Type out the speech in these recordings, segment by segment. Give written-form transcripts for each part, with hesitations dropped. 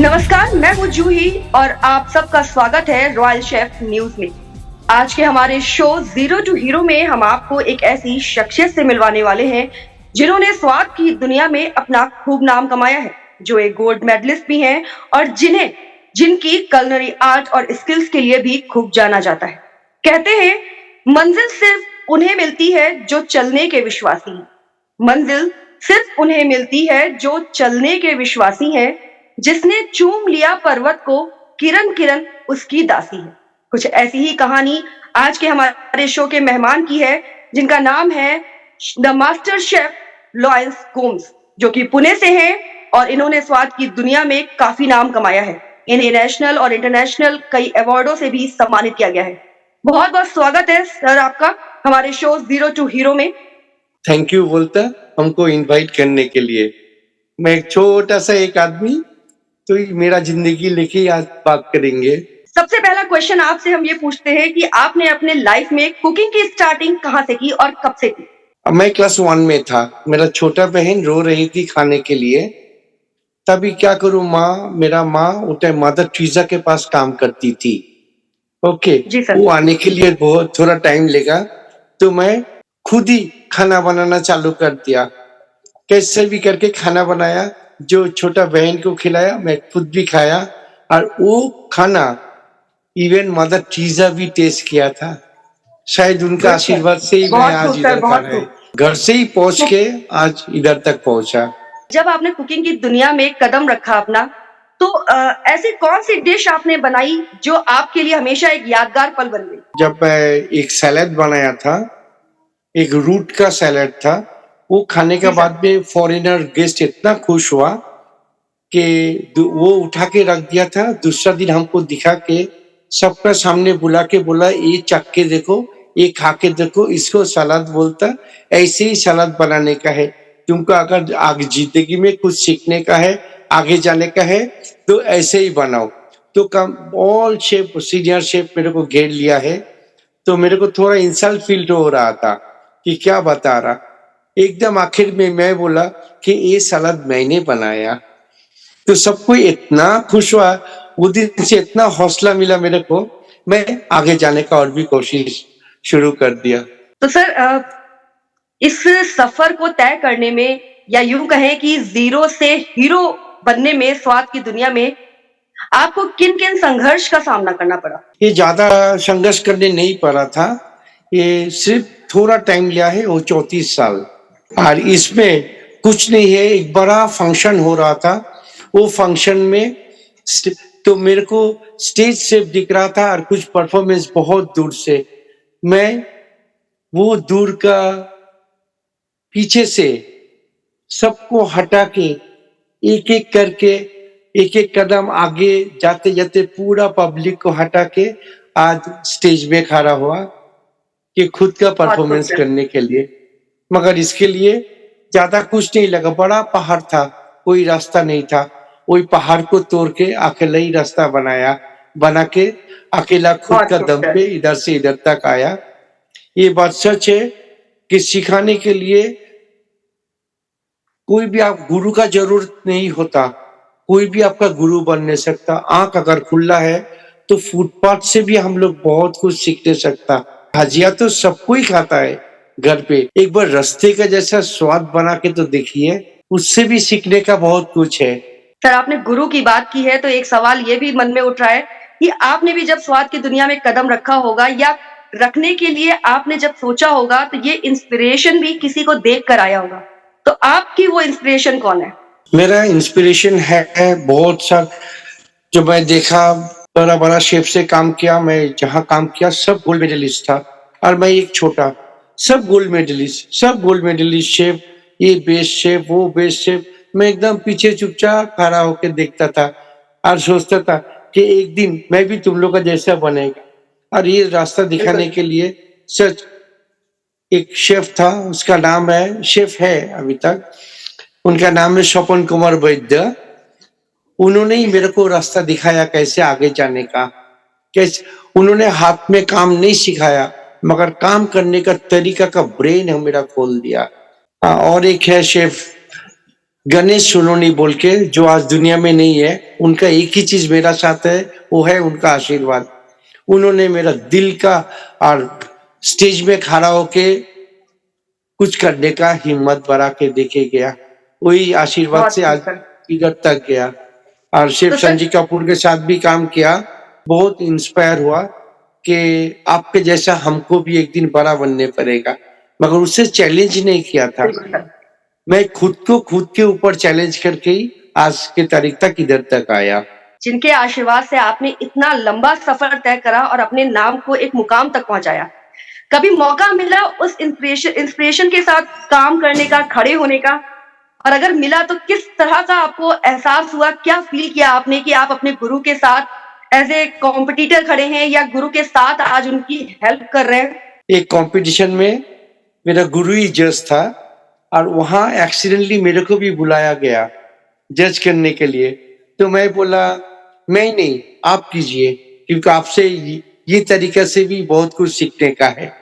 नमस्कार, मैं हूँ जूही और आप सबका स्वागत है रॉयल शेफ न्यूज में। आज के हमारे शो जीरो टू हीरो में हम आपको एक ऐसी शख्सियत से मिलवाने वाले हैं जिन्होंने स्वाद की दुनिया में अपना खूब नाम कमाया है, जो एक गोल्ड मेडलिस्ट भी हैं और जिनकी कलनरी आर्ट और स्किल्स के लिए भी खूब जाना जाता है। कहते हैं मंजिल सिर्फ उन्हें मिलती है जो चलने के विश्वासी हैं। मंजिल सिर्फ उन्हें मिलती है जो चलने के विश्वासी हैं। जिसने चूम लिया पर्वत को, किरण किरण उसकी दासी है। कुछ ऐसी ही कहानी आज के हमारे शो के मेहमान की है, जिनका नाम है the master chef Lawrence Gomes, जो कि पुणे से हैं और इन्होंने स्वाद की दुनिया में काफी नाम कमाया है। इन्हें नेशनल और इंटरनेशनल कई अवार्डों से भी सम्मानित किया गया है। बहुत बहुत स्वागत है सर आपका हमारे शो जीरो टू हीरो में। थैंक यू बोलता हमको इनवाइट करने के लिए। मैं एक छोटा सा एक आदमी, तो मेरा जिंदगी लेके आज बात करेंगे। सबसे पहला क्वेश्चन आपसे हम ये पूछते हैं कि आपने अपने लाइफ में कुकिंग की स्टार्टिंग कहाँ से की और कब से की? मैं क्लास 1 में था। मेरा छोटा बहन रो रही थी खाने के लिए। तभी क्या करूं, मेरा माँ उठे मदर टेरेसा के पास काम करती थी। ओके, जी सर। वो आने के लिए बहुत थोड़ा टाइम लेगा, तो मैं खुद ही खाना बनाना चालू कर दिया। कैसे भी करके खाना बनाया, जो छोटा बहन को खिलाया, मैं खुद भी खाया। और वो खाना इवन मदर टेरेसा भी टेस्ट किया था। शायद उनका आशीर्वाद से ही मैं आज इधर खड़ा है। घर से ही पहुंच के आज इधर तक पहुंचा। जब आपने कुकिंग की दुनिया में कदम रखा अपना, तो ऐसी कौन सी डिश आपने बनाई जो आपके लिए हमेशा एक यादगार पल बन गई? जब मैं एक सैलेड बनाया था, एक रूट का सैलेड था, वो खाने के बाद में फॉरेनर गेस्ट इतना खुश हुआ कि वो उठा के रख दिया था। दूसरा दिन हमको दिखा के सबका सामने बुला के बोला, ये चख के देखो, ये खा के देखो, इसको सलाद बोलता। ऐसे ही सलाद बनाने का है। तुमको अगर आगे जिंदगी में कुछ सीखने का है, आगे जाने का है, तो ऐसे ही बनाओ। तो come all chef senior chef मेरे को घेर लिया है। तो मेरे को थोड़ा इंसल्ट फील हो रहा था कि क्या बता रहा। एकदम आखिर में मैं बोला कि ये सलाद मैंने बनाया। तो सबको इतना खुश हुआ, वो दिन से इतना हौसला मिला मेरे को, मैं आगे जाने का और भी कोशिश शुरू कर दिया। तो सर इस सफर को तय करने में, या यूं कहें कि जीरो से हीरो बनने में स्वाद की दुनिया में आपको किन किन संघर्ष का सामना करना पड़ा? ये ज्यादा संघर्ष करने नहीं पड़ा था। ये सिर्फ थोड़ा टाइम लिया है, वो 34 साल। और इसमें कुछ नहीं है, एक बड़ा फंक्शन हो रहा था। वो फंक्शन में तो मेरे को स्टेज से दिख रहा था और कुछ परफॉर्मेंस बहुत दूर से। मैं वो दूर का पीछे से सबको हटा के एक एक करके एक एक कदम आगे जाते जाते पूरा पब्लिक को हटा के आज स्टेज में खड़ा हुआ कि खुद का परफॉर्मेंस करने के लिए। मगर इसके लिए ज्यादा कुछ नहीं लगा। बड़ा पहाड़ था, कोई रास्ता नहीं था। वही पहाड़ को तोड़ के अकेला ही रास्ता बना के अकेला खुद का दम पे इधर से इधर तक आया। ये बात सच है कि सिखाने के लिए कोई भी आप गुरु का जरूरत नहीं होता। कोई भी आपका गुरु बन नहीं सकता। आंख अगर खुला है तो फुटपाथ से भी हम लोग बहुत कुछ सीख नहीं सकता। भजिया तो सबको ही खाता है घर पे। एक बार रास्ते का जैसा स्वाद बना के तो देखिए, उससे भी सीखने का बहुत कुछ है। सर आपने गुरु की बात की है, तो एक सवाल ये भी मन में उठ रहा है कि आपने भी जब स्वाद की दुनिया में कदम रखा होगा, या रखने के लिए आपने जब सोचा होगा, तो ये इंस्पिरेशन भी किसी को देख कर आया होगा। तो आपकी वो इंस्पिरेशन कौन है? मेरा इंस्पिरेशन है बहुत सा। जो मैं देखा, बड़ा बड़ा शेफ से काम किया। मैं जहाँ काम किया सब गोल्ड मेडलिस्ट था, और मैं एक छोटा, सब गोल्ड मेडलिस्ट शेफ। ये बेस्ट शेफ, वो बेस्ट शेफ। मैं एकदम पीछे चुपचाप खड़ा होकर देखता था और सोचता था कि एक दिन मैं भी तुम लोग का जैसा बनेगा। और ये रास्ता दिखाने के लिए सच एक शेफ था, उसका नाम है, शेफ है अभी तक, उनका नाम है स्वपन कुमार वैद्य। उन्होंने ही मेरे को रास्ता दिखाया कैसे आगे जाने का। कैसे उन्होंने हाथ में काम नहीं सिखाया, मगर काम करने का तरीका का ब्रेन मेरा खोल दिया। और एक है शेफ गणेश सोनोनी बोल के, जो आज दुनिया में नहीं है। उनका एक ही चीज मेरा साथ है, वो है उनका आशीर्वाद। उन्होंने मेरा दिल का और स्टेज में खड़ा होके कुछ करने का हिम्मत बढ़ा के देके गया। वही आशीर्वाद बहुत से खूब आज सर। इधर तक गया। और शिव तो सर संजी कपूर के साथ भी काम किया। बहुत इंस्पायर हुआ कि आपके जैसा हमको भी एक दिन बड़ा बनने पड़ेगा, मगर उससे चैलेंज नहीं किया था। बिल्कुल सर। मैं खुद को खुद के ऊपर चैलेंज करके ही आज के तारीख तक इधर तक आया। जिनके आशीर्वाद से आपने इतना लंबा सफर तय करा और अपने नाम को एक मुकाम तक पहुंचाया। कभी मौका मिला उस इंस्पिरेशन के साथ काम करने का, खड़े होने का? और अगर मिला तो किस तरह का आपको एहसास हुआ? क्या फील किया आपने कि आप अपने गुरु के साथ एज़ ए कॉम्पिटिटर खड़े हैं या गुरु के साथ आज उनकी हेल्प कर रहे हैं? एक कंपटीशन में मेरा गुरु ही जज था और वहां एक्सीडेंटली मेरे को भी बुलाया गया जज करने के लिए। तो मैं बोला, मैं नहीं, आप कीजिए, क्योंकि आपसे ये तरीका से भी बहुत कुछ सीखने का है।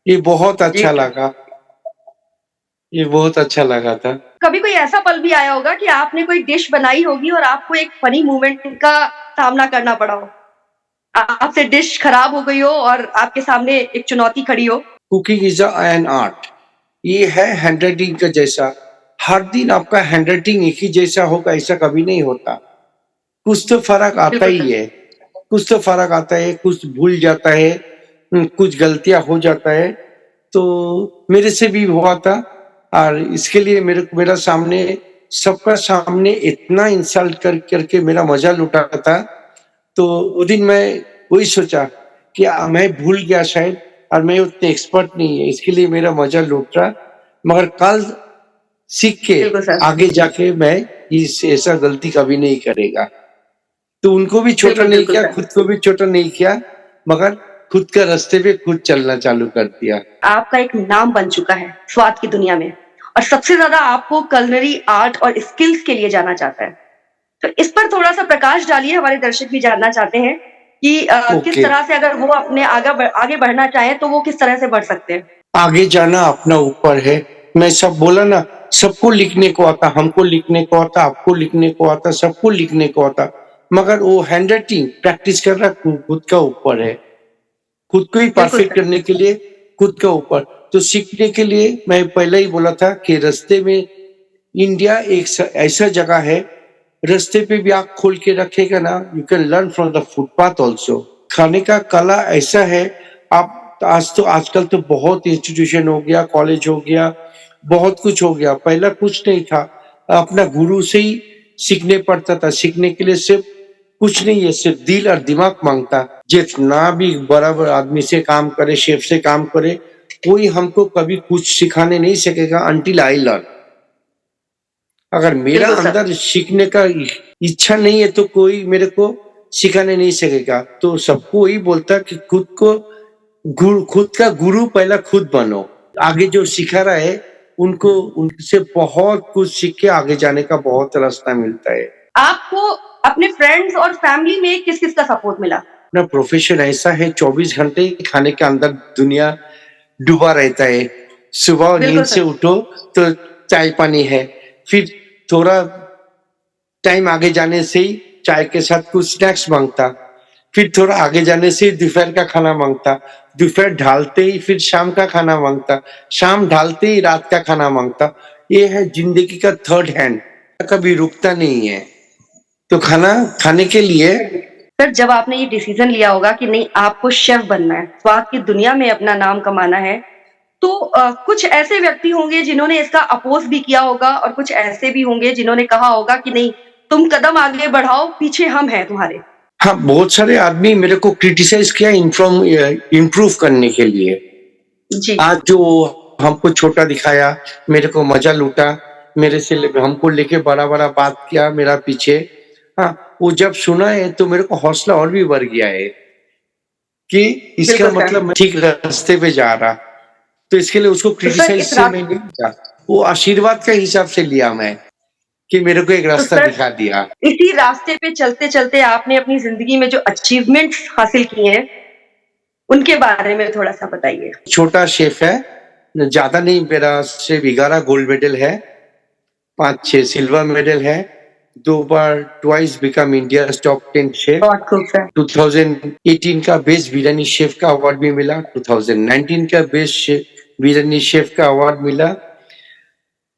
ये बहुत जी अच्छा सर। लगा। ये बहुत अच्छा लगा था। कभी कोई ऐसा पल भी आया होगा कि आपने कोई डिश बनाई होगी और आपको एक फनी मोमेंट का सामना करना पड़ा हो? आपसे डिश खराब हो गई हो और आपके सामने एक चुनौती खड़ी हो? Cooking is an art. ये है हैंडराइटिंग का जैसा। हर दिन आपका हैंडराइटिंग एक ही जैसा होगा ऐसा कभी नहीं होता। कुछ तो फर्क आता बिल्कुल ही सर। है। कुछ तो फर्क आता है, कुछ भूल जाता है, कुछ गलतियां हो जाता है। तो मेरे से भी हुआ था और इसके लिए मेरा सामने सबका सामने इतना इंसल्ट करके मेरा मजा लुटा था। तो वो दिन मैं वही सोचा कि मैं भूल गया शायद, और मैं उतने एक्सपर्ट नहीं है, इसके लिए मेरा मजा लूट रहा। मगर कल सीख के बिल्कुल सर। आगे जाके मैं इस ऐसा गलती कभी नहीं करेगा। तो उनको भी छोटा बिल्कुल, नहीं बिल्कुल किया, सर। खुद को भी छोटा नहीं किया, मगर खुद के रास्ते पे खुद चलना चालू कर दिया। आपका एक नाम बन चुका है स्वाद की दुनिया में और सबसे ज़्यादा आपको कुलिनरी आर्ट और स्किल्स के लिए जाना जाता है। तो इस पर थोड़ा-सा प्रकाश डालिए, हमारे दर्शक भी जानना चाहते हैं कि किस ओके। तरह से अगर वो अपने आगे बढ़ना चाहें तो वो किस तरह से बढ़ सकते हैं? आगे जाना अपना ऊपर है। मैं सब बोला ना, सबको लिखने को आता, हमको लिखने को आता, आपको लिखने को आता, सबको लिखने को आता, मगर वो हैंडराइटिंग प्रैक्टिस करना खुद का ऊपर है। खुद को ही बिल्कुल परफेक्ट सर। करने के लिए खुद के ऊपर। तो सीखने के लिए मैं पहले ही बोला था कि रास्ते में इंडिया एक ऐसा जगह है, रास्ते पे भी आँख खोल के रखेगा ना, you can learn from the footpath also. खाने का कला ऐसा है, आप आज तो आजकल तो बहुत इंस्टीट्यूशन हो गया, कॉलेज हो गया, बहुत कुछ हो गया। पहला कुछ नहीं था, अपना गुरु से ही सीखने पड़ता था। सीखने के लिए सिर्फ कुछ नहीं है, सिर्फ दिल और दिमाग मांगता। जितना भी बराबर आदमी से काम करे, शेफ से काम करे, कोई हमको कभी कुछ सिखाने नहीं सकेगा अनटिल आई लर्न। अगर मेरा बिल्कुल सर। अंदर सीखने का इच्छा नहीं है तो कोई मेरे को सिखाने नहीं सकेगा। तो सबको यही बोलता कि खुद का गुरु पहला खुद बनो। आगे जो सिखा रहा है उनको, उनसे बहुत कुछ सीख के आगे जाने का बहुत रास्ता मिलता है। आपको अपने फ्रेंड्स और फैमिली में किस-किस का सपोर्ट मिला? अपना प्रोफेशन ऐसा है, 24 घंटे ही खाने के अंदर दुनिया डूबा रहता है। सुबह नींद बिल्कुल से सर। उठो तो चाय पानी है, फिर थोड़ा टाइम आगे जाने से ही चाय के साथ कुछ स्नैक्स मांगता, फिर थोड़ा आगे जाने से ही दोपहर का खाना मांगता, दोपहर ढालते ही फिर शाम का खाना मांगता, शाम ढालते ही रात का खाना मांगता। ये है जिंदगी का थर्ड हैंड, कभी रुकता नहीं है। तो खाना खाने के लिए सर, जब आपने ये डिसीजन लिया होगा कि नहीं आपको शेफ बनना है, स्वाद की दुनिया में अपना नाम कमाना है, तो कुछ ऐसे व्यक्ति होंगे जिन्होंने इसका अपोज़ भी किया होगा और कुछ ऐसे भी होंगे जिन्होंने कहा होगा कि नहीं, तुम कदम आगे बढ़ाओ, पीछे हम हैं तुम्हारे। हाँ, बहुत सारे आदमी मेरे को क्रिटिसाइज किया इम्प्रूव करने के लिए। जी। आज जो हमको छोटा दिखाया, मेरे को मजा लूटा, मेरे से हमको लेके बड़ा-बड़ा बात किया मेरा पीछे। हाँ, वो जब सुना है तो मेरे को हौसला और भी बढ़ गया है कि इसका बिल्कुल मतलब सर। मैं ठीक रास्ते पे जा रहा। तो इसके लिए उसको तो सर क्रिटिसाइज इस से रास मैं नहीं लिया, वो आशीर्वाद का हिसाब से लिया मैं, कि मेरे को एक तो रास्ता सर दिखा दिया। इसी रास्ते पे चलते-चलते आपने अपनी ज़िंदगी में जो अचीवमेंट्स हासिल किए हैं, उनके बारे में थोड़ा-सा बताइए? छोटा शेफ है, ज़्यादा नहीं, मेरा से 11 गोल्ड मेडल है। 5-6 सिल्वर मेडल है, 2 बार twice become India's top 10 chef. बहुत खूब सर। 2018 का बेस्ट बिरियानी शेफ का अवार्ड भी मिला, 2019 का बेस्ट बिरियानी शेफ का अवार्ड मिला।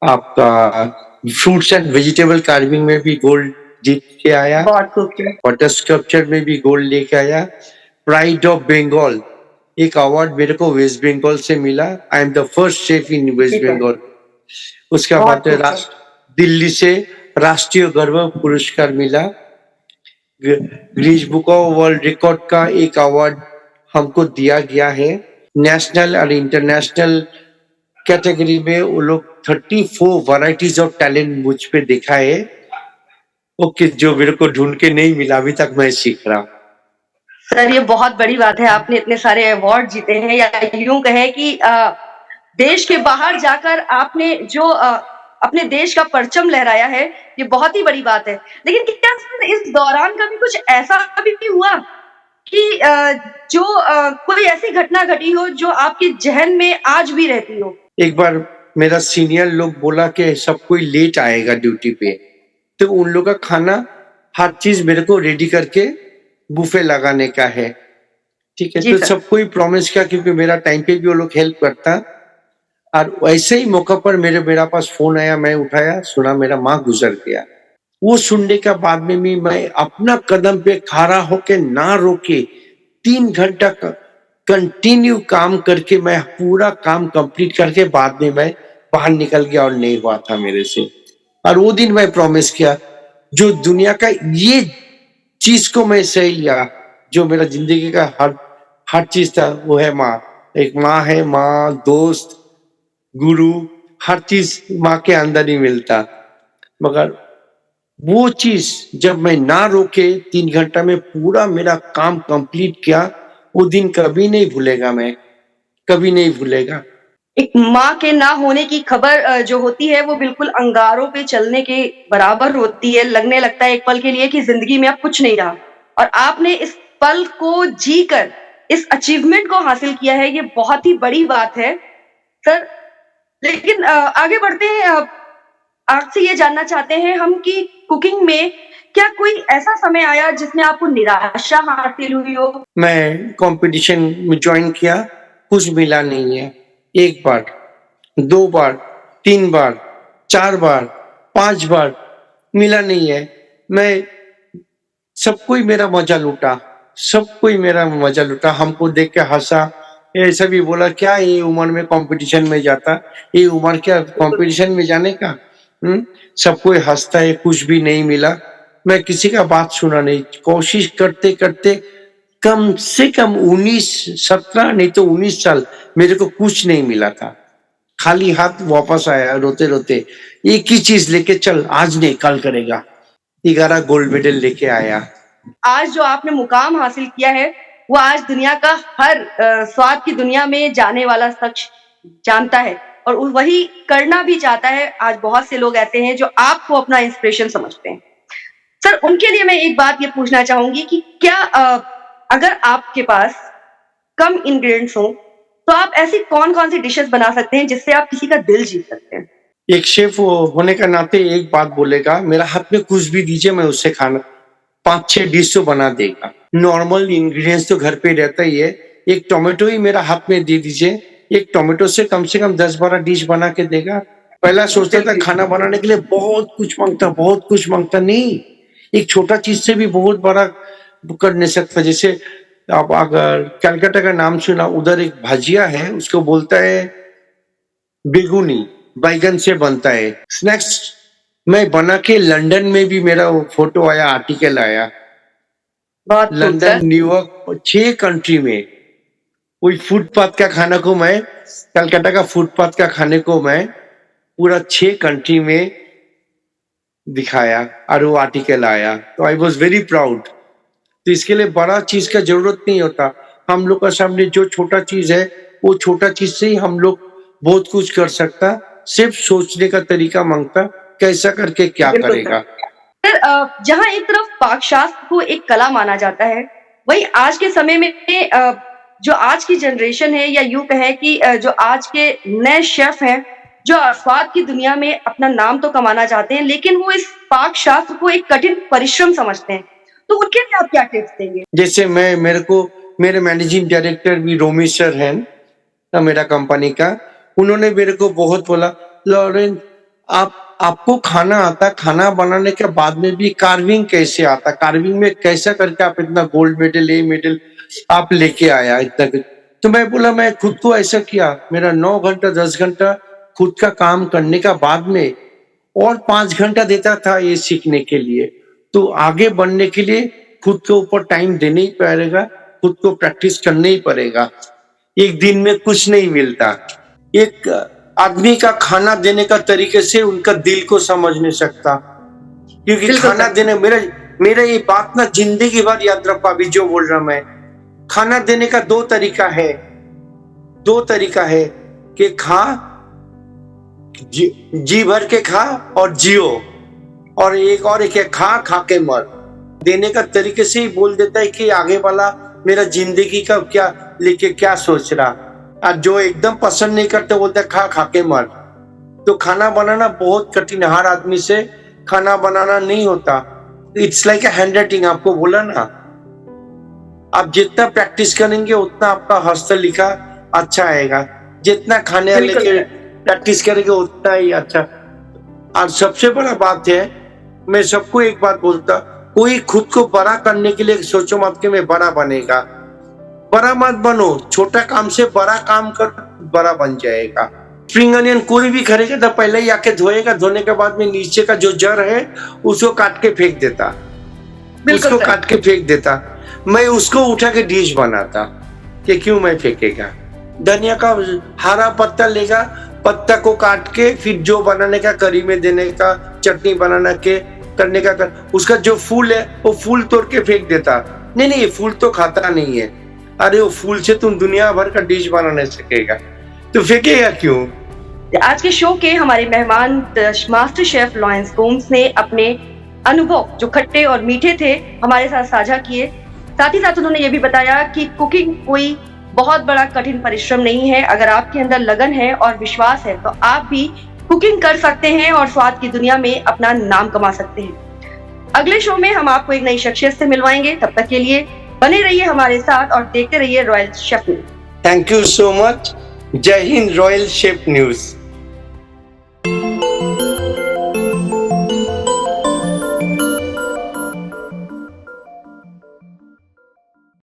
आपका फ्रूट्स एंड वेजिटेबल कार्विंग में भी गोल्ड जीत के आया, बहुत खूब सर। वाटर स्कल्पचर में भी गोल्ड लेके आया। प्राइड ऑफ बंगाल एक अवार्ड मेरे को वेस्ट बंगाल से मिला। I am the first chef in West ठीक है। बंगाल। उसके बहुत बाद खूब सर। राष्ट्र दिल्ली से राष्ट्रीय गौरव पुरस्कार मिला। Guinness book of world record का एक अवार्ड हमको दिया गया है। नेशनल और इंटरनेशनल कैटेगरी में वो लोग 34 वैरायटीज ऑफ टैलेंट मुझ पे देखा है, ओके, जो मेरे को ढूंढ के नहीं मिला, अभी तक मैं सीख रहा हूँ। सर ये बहुत बड़ी बात है, आपने इतने सारे अवार्ड जीते हैं, या यूं कहे कि देश के बाहर जाकर आपने जो अपने देश का परचम लहराया है, ये बहुत ही बड़ी बात है। लेकिन क्या सर इस दौरान कभी कुछ ऐसा भी हुआ कि जो कोई ऐसी घटना घटी हो जो आपके जहन में आज भी रहती हो? एक बार मेरा सीनियर लोग बोला कि सब कोई लेट आएगा ड्यूटी पे, तो उन लोग का खाना हर चीज मेरे को रेडी करके बुफे लगाने का है, ठीक है। जी तो सर। सबको ही प्रॉमिस किया, क्योंकि मेरा टाइम पे भी वो लोग हेल्प करता। और वैसे ही मौका पर मेरा पास फोन आया, मैं उठाया, सुना मेरा माँ गुजर गया। वो सुनने के बाद में भी मैं अपना कदम पे खड़ा होके ना रोके 3 घंटा कंटिन्यू काम करके मैं पूरा काम कंप्लीट करके बाद में मैं बाहर निकल गया और नहीं हुआ था मेरे से। और वो दिन मैं प्रॉमिस किया, जो दुनिया का ये चीज को मैं सही लिया, जो मेरा जिंदगी का हर चीज था, वो है माँ। एक माँ है, माँ, दोस्त, गुरु, हर चीज माँ के अंदर ही मिलता। मगर वो चीज जब मैं ना रोके 3 घंटा में पूरा मेरा काम कंप्लीट किया, वो दिन कभी नहीं भूलेगा, मैं कभी नहीं भूलेगा। एक माँ के ना होने की खबर जो होती है वो बिल्कुल अंगारों पे चलने के बराबर होती है। लगने लगता है एक पल के लिए कि ज़िंदगी में अब कुछ नहीं रहा, और आपने इस पल को जीकर इस अचीवमेंट को हासिल किया है, ये बहुत ही बड़ी बात है। सर लेकिन आगे बढ़ते हैं, आपसे ये जानना चाहते हैं हम कि कुकिंग में क्या कोई ऐसा समय आया जिसमें आपको निराशा हासिल हुई हो? मैं कंपटीशन में ज्वाइन किया, कुछ मिला नहीं है। 1 बार, 2 बार, 3 बार, 4 बार, 5 बार मिला नहीं है। मैं सब कोई मेरा मजा लूटा, सब कोई मेरा मजा लूटा, हमको देख के हंसा। ऐसा भी बोला, क्या ये उम्र में कंपटीशन में जाता, ये उम्र क्या कंपटीशन में जाने का। सब कोई हंसता है, कुछ भी नहीं मिला। मैं किसी का बात सुना नहीं, कोशिश करते करते कम से कम 17 नहीं तो 19 साल मेरे को कुछ नहीं मिला था। खाली हाथ वापस आया रोते रोते, एक ही चीज लेके, चल आज नहीं कल करेगा। 11 गोल्ड मेडल लेके आया। आज जो आपने मुकाम हासिल किया है, वो आज दुनिया का हर स्वाद की दुनिया में जाने वाला शख्स जानता है, और वही करना भी चाहता है। आज बहुत से लोग ऐसे हैं जो आपको अपना इंस्पिरेशन समझते हैं। सर उनके लिए मैं एक बात ये पूछना चाहूंगी कि क्या अगर आपके पास कम इंग्रेडिएंट्स हो, तो आप ऐसी कौन-कौन सी डिशेस बना सकते हैं जिससे आप किसी का दिल जीत सकते हैं? एक शेफ होने का नाते एक बात बोलेगा, मेरा हाथ में कुछ भी दीजिए, मैं उससे खाना 5-6 डिश तो बना देगा। नॉर्मल इंग्रेडिएंट्स तो घर पे रहता ही है। एक टोमेटो ही मेरा हाथ में दे दीजिए, एक टोमेटो से कम 10-12 डिश बना के देगा। पहला सोचता था खाना बनाने के लिए बहुत कुछ मांगता, नहीं, एक छोटा चीज से भी बहुत बड़ा कर नहीं सकता। जैसे आप अगर कलकत्ता का नाम सुना, उधर एक भजिया है, उसको बोलता है बेगुनी, बैगन से बनता है। स्नैक्स मैं बना के लंदन में भी मेरा वो फोटो आया, आर्टिकल आया। बहुत खूब लंदन, सर। न्यूयॉर्क, 6 कंट्री में वही फुटपाथ का खाना को मैं, कलकत्ता का फुटपाथ का खाने को मैं पूरा 6 कंट्री में दिखाया और वो आर्टिकल आया। तो आई वॉज वेरी प्राउड। तो इसके लिए बड़ा चीज का जरूरत नहीं होता। हम लोग का सामने जो छोटा चीज है, वो छोटा चीज से ही हम लोग बहुत कुछ कर सकता। सिर्फ सोचने का तरीका मांगता, कैसा करके क्या बिल्कुल करेगा। सर, जहाँ एक तरफ पाकशास्त्र को एक कला माना जाता है, वहीं आज के समय में जो आज की जनरेशन है, या यूं कहें कि जो आज के नए शेफ हैं, जो स्वाद की दुनिया में अपना नाम तो कमाना चाहते हैं, लेकिन वो इस पाक शास्त्र को एक कठिन परिश्रम समझते हैं। तो उनके लिए आप क्या टिप्स देंगे? जैसे मेरे मैनेजिंग डायरेक्टर भी रोमी सर हैं मेरा कंपनी का, उन्होंने मेरे को बहुत बोला, लॉरेंस आपको खाना आता, खाना बनाने के बाद में भी कार्विंग कैसे आता, कार्विंग में कैसा करके आप इतना गोल्ड मेडल ये मेडल आप लेके आया इतना। तो मैं बोला मैं खुद को ऐसा किया, मेरा 9 घंटा 10 घंटा खुद का काम करने का बाद में और 5 घंटा देता था ये सीखने के लिए। तो आगे बढ़ने के लिए खुद के ऊपर टाइम देना ही पड़ेगा, खुद को प्रैक्टिस करना ही पड़ेगा। एक दिन में कुछ नहीं मिलता। एक आदमी का खाना देने का तरीके से उनका दिल को समझ नहीं सकता, क्योंकि खाना देने मेरा ये बात ना जिंदगी भर याद रखो। अभी जो बोल रहा मैं, खाना देने का दो तरीका है कि खा, जी भर के खा और जियो, और एक है खा के मर। देने का तरीके से ही बोल देता है कि आगे वाला मेरा जिंदगी का क्या लेके क्या सोच रहा। और जो एकदम पसंद नहीं करते बोलते खा के मर। तो खाना बनाना बहुत कठिन, हर आदमी से खाना बनाना नहीं होता। It's like a hand writing, आपको बोला ना, आप जितना प्रैक्टिस करेंगे उतना आपका हस्तलिखा अच्छा आएगा। जितना खाने वाले के प्रैक्टिस करेंगे उतना ही अच्छा। और सबसे बड़ा बात है, मैं सबको एक बात बोलता, कोई खुद को बड़ा करने के लिए सोचो मत कि मैं बड़ा बनेगा। बड़ा मत बनो, छोटा काम से बड़ा काम कर, बड़ा बन जाएगा। स्प्रिंग अनियन कोई भी खरीदेगा तो पहले ही आके धोएगा, धोने के बाद में नीचे का जो जड़ है उसको काट के फेंक देता, मैं उसको उठा के डिश बनाता कि क्यों मैं फेंकेगा। धनिया का हरा पत्ता लेगा, पत्ता को काट के फिर जो बनाने का, करी में देने का, चटनी बनाने के करने का उसका जो फूल है वो फूल तोड़ के फेंक देता। नहीं ये फूल तो खाता नहीं है। अरे वो फूल से तुम दुनिया भर का डिश बना नहीं सकेगा, तो फेंकेगा क्यों? आज के शो के हमारे मेहमान मास्टर शेफ लॉरेंस गोम्स ने अपने अनुभव जो खट्टे और मीठे थे हमारे साथ साझा किए। साथ ही साथ उन्होंने ये भी बताया कि कुकिंग कोई बहुत बड़ा कठिन परिश्रम नहीं है। अगर आपके अंदर लगन है और विश्वास है तो आप भी कुकिंग कर सकते हैं और स्वाद की दुनिया में अपना नाम कमा सकते हैं। अगले शो में हम आपको एक नई शख्सियत से मिलवाएंगे। तब तक के लिए बने रहिए हमारे साथ और देखते रहिए royal chef news. Thank you so much. जय हिंद रॉयल शेफ न्यूज।